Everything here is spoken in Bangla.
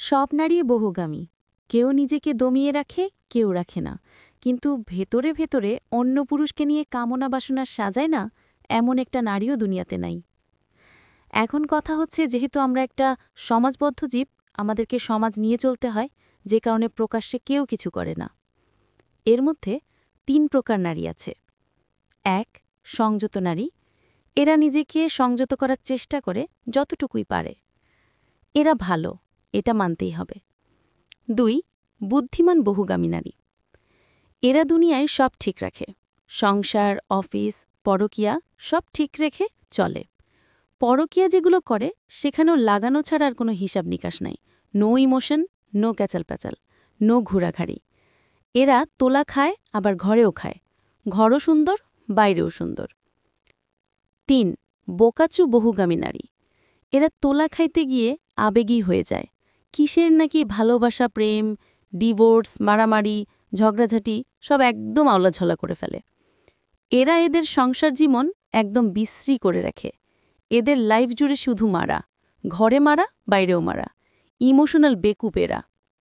সব নারী বহুগামী। কেউ নিজেকে দমিয়ে রাখে, কেউ রাখে না। কিন্তু ভেতরে ভেতরে অন্য পুরুষকে নিয়ে কামনা বাসনা সাজায় না, এমন একটা নারীও দুনিয়াতে নাই। এখন কথা হচ্ছে, যেহেতু আমরা একটা সমাজবদ্ধ জীব, আমাদেরকে সমাজ নিয়ে চলতে হয়, যে কারণে প্রকাশ্যে কেউ কিছু করে না। এর মধ্যে ৩ প্রকার নারী আছে। ১. সংযত নারী। এরা নিজেকে সংযত করার চেষ্টা করে যতটুকুই পারে। এরা ভালো, এটা মানতেই হবে। ২. বুদ্ধিমান বহুগামী নারী। এরা দুনিয়ায় সব ঠিক রাখে। সংসার, অফিস, পরকীয়া সব ঠিক রেখে চলে। পরকীয়া যেগুলো করে সেখানেও লাগানো ছাড়া আর কোনো হিসাব নিকাশ নাই। নো ইমোশন, নো ক্যাচাল-প্যাচাল, নো ঘোরাঘাড়ি। এরা তোলা খায়, আবার ঘরেও খায়। ঘরও সুন্দর, বাইরেও সুন্দর। ৩. বোকাচু বহুগামী নারী। এরা তোলা খাইতে গিয়ে আবেগী হয়ে যায়। কিসের নাকি ভালোবাসা, প্রেম, ডিভোর্স, মারামারি, ঝগড়াঝাটি সব একদম আওলাঝলা করে ফেলে। এরা এদের সংসার জীবন একদম বিশ্রী করে রাখে। এদের লাইফ জুড়ে শুধু মারা, ঘরে মারা, বাইরেও মারা। ইমোশনাল বেকুব এরা।